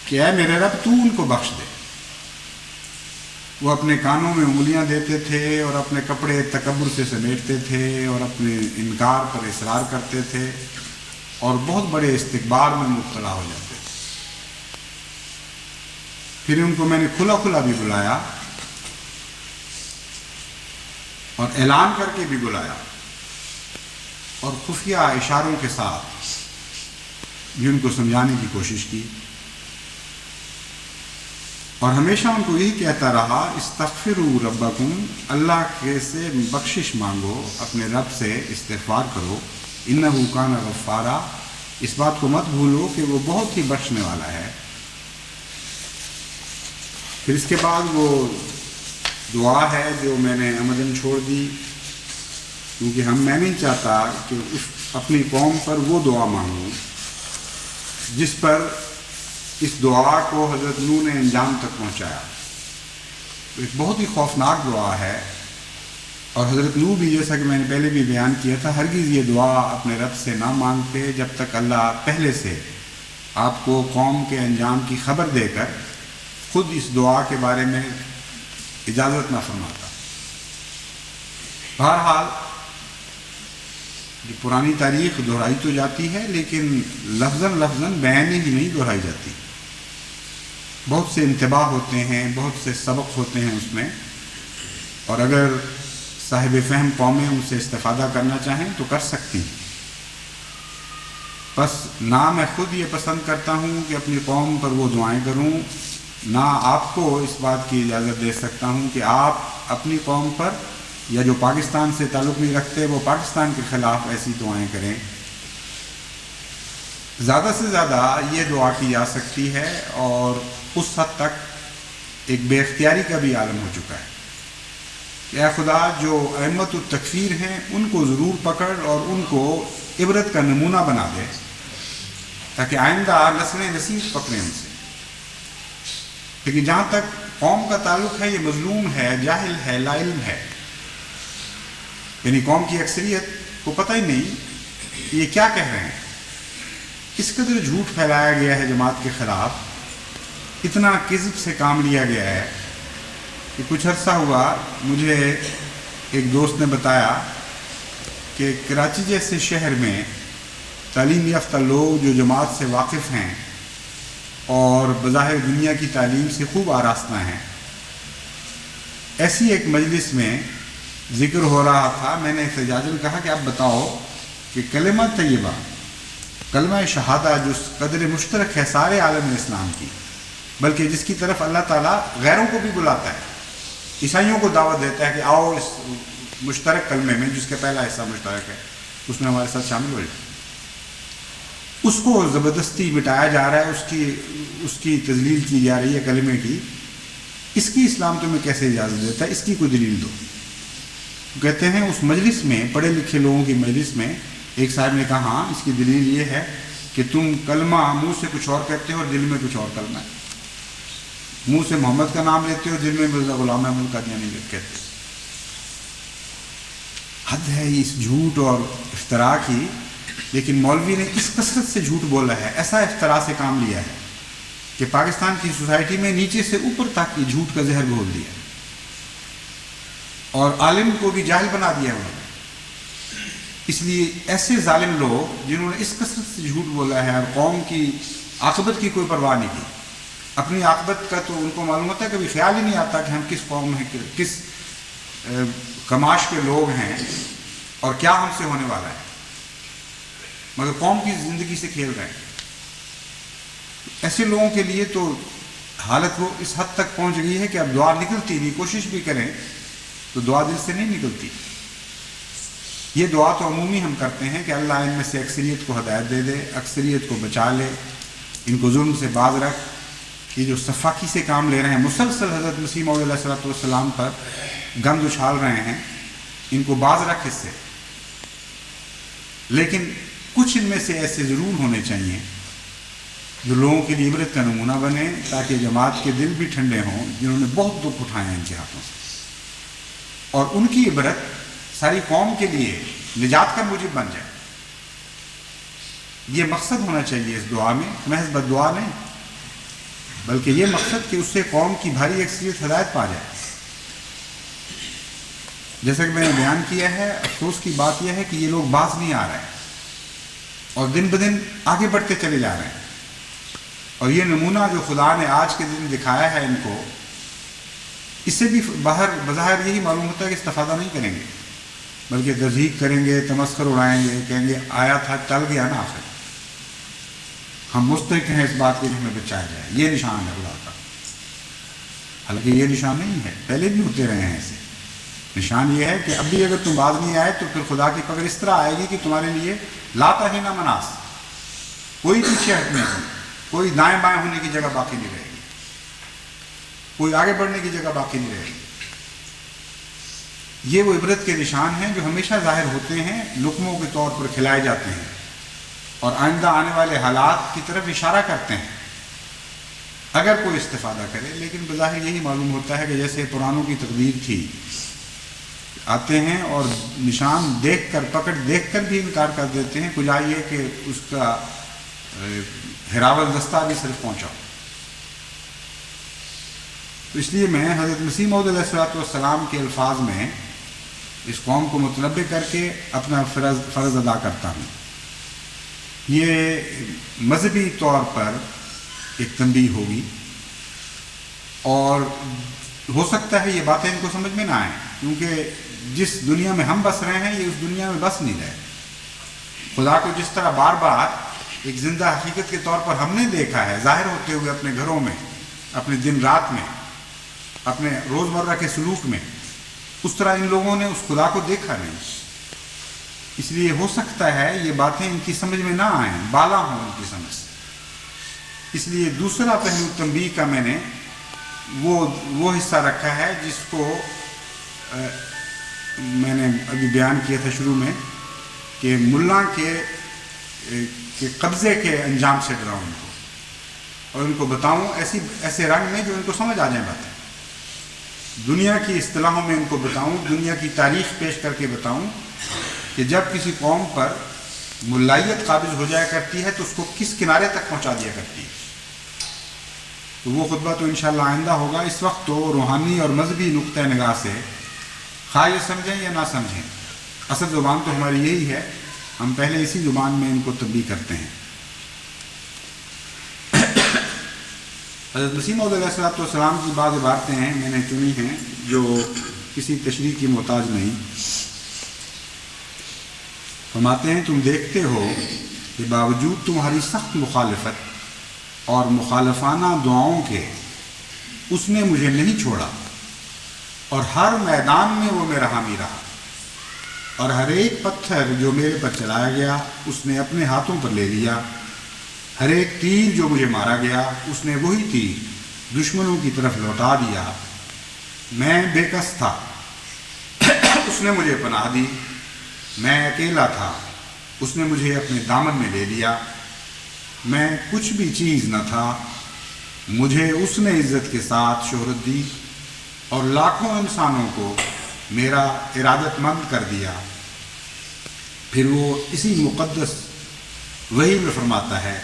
کہ اے میرے رب تو ان کو بخش دے. وہ اپنے کانوں میں انگلیاں دیتے تھے اور اپنے کپڑے تکبر سے سمیٹتے تھے اور اپنے انکار پر اصرار کرتے تھے اور بہت بڑے استکبار میں مبتلا ہو جاتے تھے. پھر ان کو میں نے کھلا کھلا بھی بلایا اور اعلان کر کے بھی بلایا اور خفیہ اشاروں کے ساتھ بھی ان کو سمجھانے کی کوشش کی, اور ہمیشہ ان کو یہی کہتا رہا استغفروا ربکم, اللہ کے سے بخشش مانگو, اپنے رب سے استغفار کرو, انہ کان غفارا, اس بات کو مت بھولو کہ وہ بہت ہی بخشنے والا ہے. پھر اس کے بعد وہ دعا ہے جو میں نے عمدن چھوڑ دی, کیونکہ میں نہیں چاہتا کہ اپنی قوم پر وہ دعا مانگوں جس پر اس دعا کو حضرت نوح نے انجام تک پہنچایا. ایک بہت ہی خوفناک دعا ہے، اور حضرت نوح بھی، جیسا کہ میں نے پہلے بھی بیان کیا تھا، ہرگز یہ دعا اپنے رب سے نہ مانگتے جب تک اللہ پہلے سے آپ کو قوم کے انجام کی خبر دے کر خود اس دعا کے بارے میں اجازت نہ فرماتا۔ بہرحال یہ پرانی تاریخ دہرائی تو جاتی ہے، لیکن لفظاً لفظاً بیان ہی نہیں دہرائی جاتی۔ بہت سے انتباہ ہوتے ہیں، بہت سے سبق ہوتے ہیں اس میں، اور اگر صاحب فہم قومیں ان سے استفادہ کرنا چاہیں تو کر سکتی ہیں۔ بس نہ میں خود یہ پسند کرتا ہوں کہ اپنی قوم پر وہ دعائیں کروں، نہ آپ کو اس بات کی اجازت دے سکتا ہوں کہ آپ اپنی قوم پر یا جو پاکستان سے تعلق نہیں رکھتے وہ پاکستان کے خلاف ایسی دعائیں کریں۔ زیادہ سے زیادہ یہ دعا کی جا سکتی ہے، اور اس حد تک ایک بے اختیاری کا بھی عالم ہو چکا ہے کہ اے خدا، جو ائمۃ التکفیر ہیں ان کو ضرور پکڑ اور ان کو عبرت کا نمونہ بنا دے، تاکہ آئندہ نسلیں نسیب پکڑیں ان سے۔ لیکن جہاں تک قوم کا تعلق ہے، یہ مظلوم ہے، جاہل ہے، لا علم ہے، یعنی قوم کی اکثریت کو پتہ ہی نہیں یہ کیا کہہ رہے ہیں۔ اس قدر جھوٹ پھیلایا گیا ہے جماعت کے خلاف، اتنا کذب سے کام لیا گیا ہے کہ کچھ عرصہ ہوا مجھے ایک دوست نے بتایا کہ کراچی جیسے شہر میں تعلیم یافتہ لوگ جو جماعت سے واقف ہیں اور بظاہر دنیا کی تعلیم سے خوب آراستہ ہیں، ایسی ایک مجلس میں ذکر ہو رہا تھا۔ میں نے احتجاجاً کہا کہ آپ بتاؤ کہ کلمہ طیبہ، کلمہ شہادہ جو قدر مشترک ہے سارے عالم اسلام کی، بلکہ جس کی طرف اللہ تعالیٰ غیروں کو بھی بلاتا ہے، عیسائیوں کو دعوت دیتا ہے کہ آؤ اس مشترک کلمے میں، جس کا پہلا حصہ مشترک ہے، اس میں ہمارے ساتھ شامل ہو جائے، اس کو زبردستی مٹایا جا رہا ہے، اس کی تذلیل کی جا رہی ہے کلمے کی۔ اس کی اسلام تمہیں کیسے اجازت دیتا ہے؟ اس کی کوئی دلیل دو۔ کہتے ہیں اس مجلس میں، پڑھے لکھے لوگوں کی مجلس میں، ایک صاحب نے کہا ہاں اس کی دلیل یہ ہے کہ تم کلمہ منہ سے کچھ اور کہتے ہو اور دل میں کچھ اور کلمہ ہے، منہ سے محمد کا نام لیتے ہو، دل میں مرزا غلام احمد قادیانی کہتے ہو۔ حد ہے اس جھوٹ اور افتراء کی، لیکن مولوی نے اس کثرت سے جھوٹ بولا ہے، ایسا افتراء سے کام لیا ہے کہ پاکستان کی سوسائٹی میں نیچے سے اوپر تک یہ جھوٹ کا زہر گھول دیا، اور عالم کو بھی جاہل بنا دیا انہوں نے۔ اس لیے ایسے ظالم لوگ جنہوں نے اس کثرت سے جھوٹ بولا ہے اور قوم کی عاقبت کی کوئی پرواہ نہیں کی، اپنی عاقبت کا تو ان کو معلوم ہوتا ہے، کبھی خیال ہی نہیں آتا کہ ہم کس قوم ہیں، کس کماش کے لوگ ہیں اور کیا ہم سے ہونے والا ہے، مگر قوم کی زندگی سے کھیل رہے ہیں۔ ایسے لوگوں کے لیے تو حالت وہ اس حد تک پہنچ گئی ہے کہ اب دعا نکلتی نہیں، کوشش بھی کریں تو دعا دل سے نہیں نکلتی۔ یہ دعا تو عمومی ہم کرتے ہیں کہ اللہ ان میں سے اکثریت کو ہدایت دے دے، اکثریت کو بچا لے، ان کو ظلم سے باز رکھ۔ یہ جو صفاقی سے کام لے رہے ہیں، مسلسل حضرت مسیح موعود علیہ السلام پر گند اچھال رہے ہیں، ان کو باز رکھ اس سے۔ لیکن کچھ ان میں سے ایسے ضرور ہونے چاہیے جو لوگوں کے لیے عبرت کا نمونہ بنے، تاکہ جماعت کے دل بھی ٹھنڈے ہوں، جنہوں نے بہت دکھ اٹھائے ہیں ان کے ہاتھوں سے، اور ان کی عبرت ساری قوم کے لیے نجات کا موجب بن جائے۔ یہ مقصد ہونا چاہیے اس دعا میں، محض بد دعا نہیں، بلکہ یہ مقصد کہ اس سے قوم کی بھاری اکثریت ہدایت پا جائے۔ جیسا کہ میں نے بیان کیا ہے، افسوس کی بات یہ ہے کہ یہ لوگ باز نہیں آ رہے ہیں اور دن بدن آگے بڑھتے چلے جا رہے ہیں، اور یہ نمونہ جو خدا نے آج کے دن دکھایا ہے ان کو، اس سے بھی بظاہر یہی معلوم ہوتا ہے کہ استفادہ نہیں کریں گے، بلکہ تضحیک کریں گے، تمسخر اڑائیں گے، کہیں گے آیا تھا ٹل گیا نا، آخر ہم مستحق ہیں اس بات کے کہ ہمیں بچایا جائے۔ یہ نشان ہے خدا کا، حالانکہ یہ نشان نہیں ہے، پہلے بھی ہوتے رہے ہیں ایسے۔ نشان یہ ہے کہ اب بھی اگر تم باز نہیں آئے تو پھر خدا کی پکڑ اس طرح آئے گی کہ تمہارے لیے لاتا ہی نہ مناس، کوئی پیچھے ہٹنے کی، کوئی دائیں بائیں ہونے کی جگہ باقی نہیں رہے گی، کوئی آگے بڑھنے کی جگہ باقی نہیں رہے گی۔ یہ وہ عبرت کے نشان ہیں جو ہمیشہ ظاہر ہوتے ہیں، لقموں کے طور پر کھلائے جاتے ہیں اور آئندہ آنے والے حالات کی طرف اشارہ کرتے ہیں۔ اگر کوئی استفادہ کرے، لیکن بظاہر یہی معلوم ہوتا ہے کہ جیسے پرانوں کی تقدیر تھی، آتے ہیں اور نشان دیکھ کر دیکھ کر بھی انکار کر دیتے ہیں، کچھ آئیے کہ اس کا ہراول دستہ بھی صرف پہنچاؤ۔ تو اس لیے میں حضرت مسیح موعود علیہ السلام کے الفاظ میں اس قوم کو متنبع کر کے اپنا فرض ادا کرتا ہوں۔ یہ مذہبی طور پر ایک تنبیہ ہوگی، اور ہو سکتا ہے یہ باتیں ان کو سمجھ میں نہ آئیں، کیونکہ جس دنیا میں ہم بس رہے ہیں یہ اس دنیا میں بس نہیں رہے۔ خدا کو جس طرح بار بار ایک زندہ حقیقت کے طور پر ہم نے دیکھا ہے ظاہر ہوتے ہوئے اپنے گھروں میں، اپنے دن رات میں، اپنے روزمرہ کے سلوک میں، اس طرح ان لوگوں نے اس خدا کو دیکھا نہیں۔ اس لیے ہو سکتا ہے یہ باتیں ان کی سمجھ میں نہ آئیں، بالا ہوں ان کی سمجھ سے۔ اس لیے دوسرا پہلو تنبیہ کا میں نے وہ حصہ رکھا ہے جس کو میں نے ابھی بیان کیا تھا شروع میں، کہ ملا کے قبضے کے انجام سے ڈراؤں ان کو، اور ان کو بتاؤں ایسے رنگ میں جو ان کو سمجھ آ جائیں باتیں، دنیا کی اصطلاحوں میں ان کو بتاؤں، دنیا کی تاریخ پیش کر کے بتاؤں کہ جب کسی قوم پر ملائیت قابض ہو جایا کرتی ہے تو اس کو کس کنارے تک پہنچا دیا کرتی ہے۔ تو وہ خطبہ تو انشاءاللہ آئندہ ہوگا۔ اس وقت تو روحانی اور مذہبی نقطہ نگاہ سے خواہ یہ سمجھیں یا نہ سمجھیں، اصل زبان تو ہماری یہی ہے، ہم پہلے اسی زبان میں ان کو تنبیہ کرتے ہیں۔ حضرت مسیح موعود علیہ السلام کی بعض عبارتیں ہیں میں نے چنی ہیں جو کسی تشریح کی محتاج نہیں۔ فرماتے ہیں، تم دیکھتے ہو کہ باوجود تمہاری سخت مخالفت اور مخالفانہ دعاؤں کے اس نے مجھے نہیں چھوڑا، اور ہر میدان میں وہ میرا حامی رہا، اور ہر ایک پتھر جو میرے پر چلایا گیا اس نے اپنے ہاتھوں پر لے لیا، ہر ایک تیر جو مجھے مارا گیا اس نے وہی تیر دشمنوں کی طرف لوٹا دیا۔ میں بے کس تھا، اس نے مجھے پناہ دی، میں اکیلا تھا، اس نے مجھے اپنے دامن میں لے لیا، میں کچھ بھی چیز نہ تھا، مجھے اس نے عزت کے ساتھ شہرت دی، اور لاکھوں انسانوں کو میرا ارادت مند کر دیا۔ پھر وہ اسی مقدس وحی میں فرماتا ہے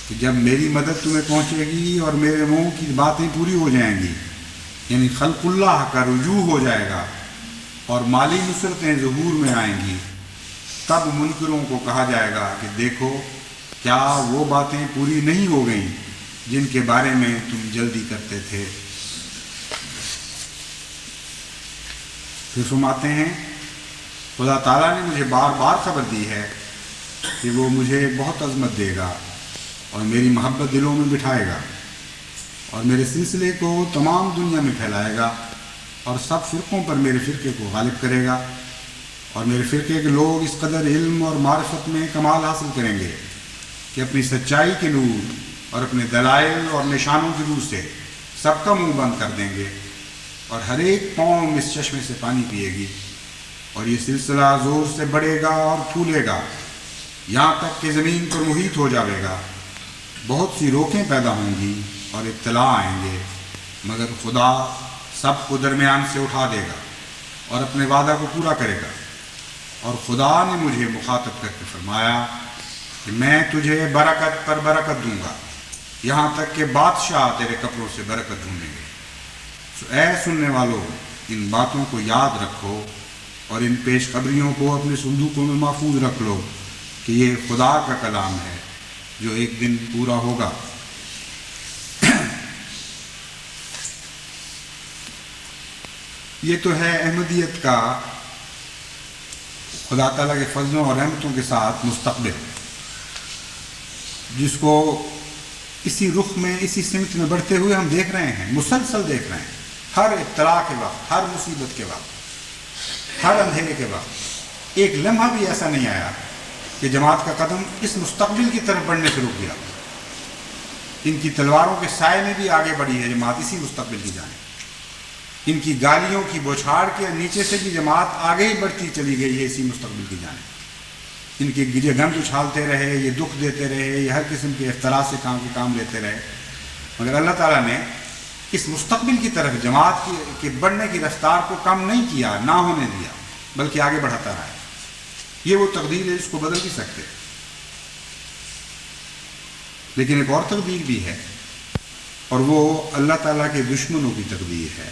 کہ جب میری مدد تمہیں پہنچے گی اور میرے منہ کی باتیں پوری ہو جائیں گی، یعنی خلق اللہ کا رجوع ہو جائے گا اور مالی نصرتیں ظہور میں آئیں گی، تب منکروں کو کہا جائے گا کہ دیکھو کیا وہ باتیں پوری نہیں ہو گئیں جن کے بارے میں تم جلدی کرتے تھے۔ پھر فرماتے ہیں، خدا تعالیٰ نے مجھے بار بار خبر دی ہے کہ وہ مجھے بہت عظمت دے گا اور میری محبت دلوں میں بٹھائے گا، اور میرے سلسلے کو تمام دنیا میں پھیلائے گا، اور سب فرقوں پر میرے فرقے کو غالب کرے گا، اور میرے فرقے کے لوگ اس قدر علم اور معرفت میں کمال حاصل کریں گے کہ اپنی سچائی کے نور اور اپنے دلائل اور نشانوں کی روح سے سب کا منہ بند کر دیں گے، اور ہر ایک قوم اس چشمے سے پانی پیے گی، اور یہ سلسلہ زور سے بڑھے گا اور پھولے گا یہاں تک کہ زمین پر محیط ہو جاوے گا۔ بہت سی روکیں پیدا ہوں گی اور ابتلا آئیں گے، مگر خدا سب کو درمیان سے اٹھا دے گا اور اپنے وعدہ کو پورا کرے گا۔ اور خدا نے مجھے مخاطب کر کے فرمایا کہ میں تجھے برکت پر برکت دوں گا، یہاں تک کہ بادشاہ تیرے کپڑوں سے برکت ڈھونڈیں گے۔ اے سننے والوں، ان باتوں کو یاد رکھو اور ان پیش خبریوں کو اپنے صندوقوں میں محفوظ رکھ لو کہ یہ خدا کا کلام ہے جو ایک دن پورا ہوگا۔ یہ تو ہے احمدیت کا خدا تعالیٰ کے فضلوں اور رحمتوں کے ساتھ مستقبل، جس کو اسی رخ میں اسی سمت میں بڑھتے ہوئے ہم دیکھ رہے ہیں، مسلسل دیکھ رہے ہیں۔ ہر ابتلا کے وقت، ہر مصیبت کے وقت، ہر اندھیرے کے وقت ایک لمحہ بھی ایسا نہیں آیا کہ جماعت کا قدم اس مستقبل کی طرف بڑھنے سے رک گیا۔ ان کی تلواروں کے سائے میں بھی آگے بڑھی ہے جماعت اسی مستقبل کی جانب۔ ان کی گالیوں کی بوچھاڑ کے نیچے سے بھی جماعت آگے ہی بڑھتی چلی گئی ہے اسی مستقبل کی جانب۔ ان کے گرے گند اچھالتے رہے، یہ دکھ دیتے رہے، یہ ہر قسم کے اختلاف سے کام لیتے رہے، مگر اللہ تعالیٰ نے اس مستقبل کی طرف جماعت کے بڑھنے کی رفتار کو کم نہیں کیا، نہ ہونے دیا، بلکہ آگے بڑھاتا رہا ہے۔ یہ وہ تقدیر ہے، اس کو بدل نہیں سکتے۔ لیکن ایک اور تقدیر بھی ہے، اور وہ اللہ تعالیٰ کے دشمنوں کی تقدیر ہے،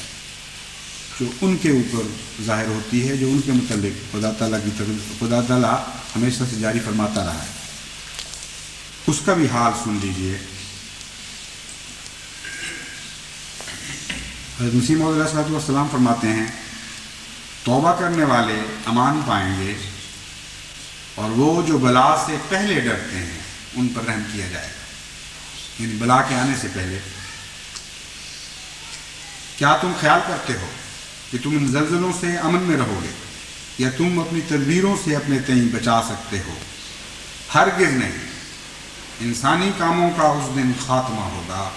جو ان کے اوپر ظاہر ہوتی ہے، جو ان کے متعلق خدا تعالیٰ ہمیشہ سے جاری فرماتا رہا ہے۔ اس کا بھی حال سن لیجئے۔ حضرت مسیح موعود علیہ السلام فرماتے ہیں توبہ کرنے والے امان پائیں گے، اور وہ جو بلا سے پہلے ڈرتے ہیں ان پر رحم کیا جائے گا، یعنی بلا کے آنے سے پہلے۔ کیا تم خیال کرتے ہو کہ تم ان زلزلوں سے امن میں رہو گے، یا تم اپنی تدبیروں سے اپنے تئیں بچا سکتے ہو؟ ہرگز نہیں، انسانی کاموں کا اس دن خاتمہ ہوگا۔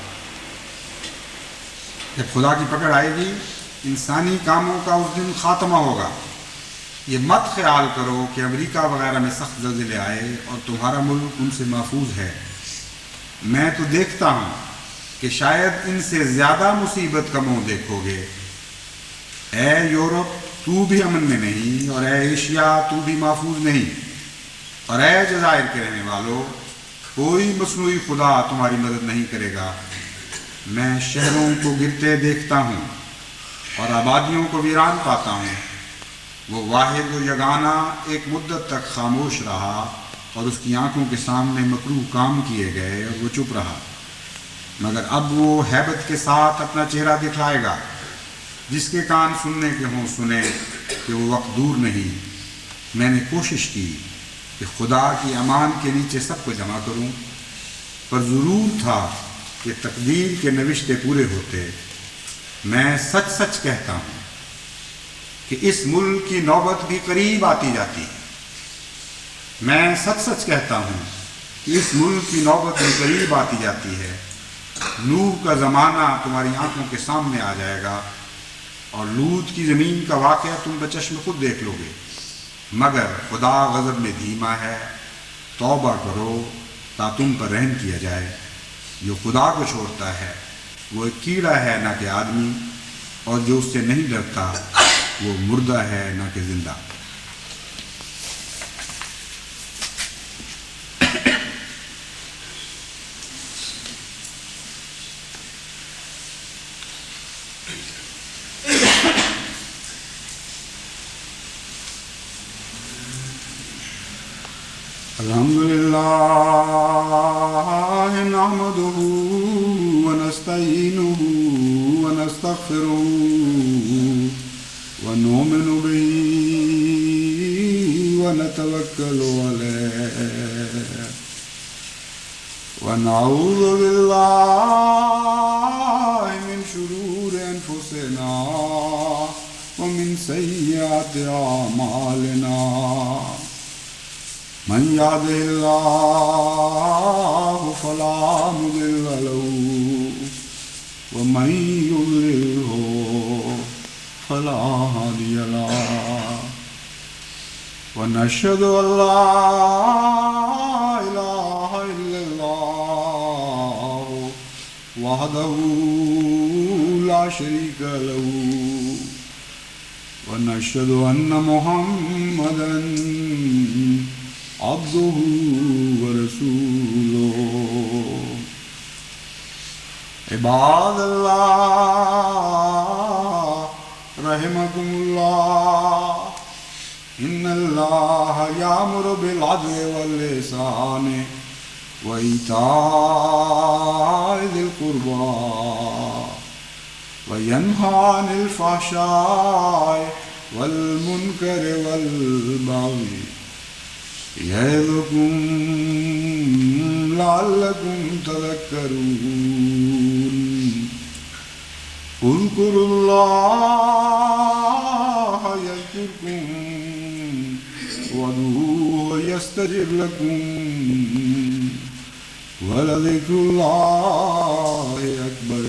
جب خدا کی پکڑ آئے گی، انسانی کاموں کا اس دن خاتمہ ہوگا۔ یہ مت خیال کرو کہ امریکہ وغیرہ میں سخت زلزلے آئے اور تمہارا ملک ان سے محفوظ ہے۔ میں تو دیکھتا ہوں کہ شاید ان سے زیادہ مصیبت کا منہ دیکھو گے۔ اے یورپ تو بھی امن میں نہیں، اور اے ایشیا تو بھی محفوظ نہیں، اور اے جزائر کے رہنے والوں کوئی مصنوعی خدا تمہاری مدد نہیں کرے گا۔ میں شہروں کو گرتے دیکھتا ہوں اور آبادیوں کو ویران پاتا ہوں۔ وہ واحد و یگانہ ایک مدت تک خاموش رہا، اور اس کی آنکھوں کے سامنے مکروہ کام کیے گئے اور وہ چپ رہا، مگر اب وہ ہیبت کے ساتھ اپنا چہرہ دکھائے گا۔ جس کے کان سننے کے ہوں سنے کہ وہ وقت دور نہیں۔ میں نے کوشش کی کہ خدا کی امان کے نیچے سب کو جمع کروں، پر ضرور تھا کہ تقدیر کے نوشتے پورے ہوتے۔ میں سچ سچ کہتا ہوں کہ اس ملک کی نوبت بھی قریب آتی جاتی ہے۔ میں سچ سچ کہتا ہوں کہ اس ملک کی نوبت بھی قریب آتی جاتی ہے۔ نوح کا زمانہ تمہاری آنکھوں کے سامنے آ جائے گا، اور لوط کی زمین کا واقعہ تم بچشم خود دیکھ لو گے۔ مگر خدا غضب میں دھیما ہے، توبہ کرو تا تم پر رحم کیا جائے۔ جو خدا کو چھوڑتا ہے وہ ایک کیڑا ہے نہ کہ آدمی، اور جو اس سے نہیں ڈرتا وہ مردہ ہے نہ کہ زندہ۔ الحمدللہ نحمدہ ونستعینہ ونستغفرہ ونؤمن بہ ونتوکل علیہ ونعوذ باللہ من شرور انفسنا ومن سیئات اعمالنا۔ من يهده الله فلا مضل له ومن يضلله فلا هادي له، ونشهد أن لا إله إلا الله وحده لا شريك له، ونشهد أن محمدا عبده ورسوله۔ عباد الله رحمكم الله، إن الله يأمر بالعدل والإحسان وإيتاء ذي القربى وينهى عن الفحشاء والمنكر والبغي يعظكم لعلكم تذكرون۔ اذكروا الله يذكركم وادعوه يستجب لكم ولذكر الله أكبر۔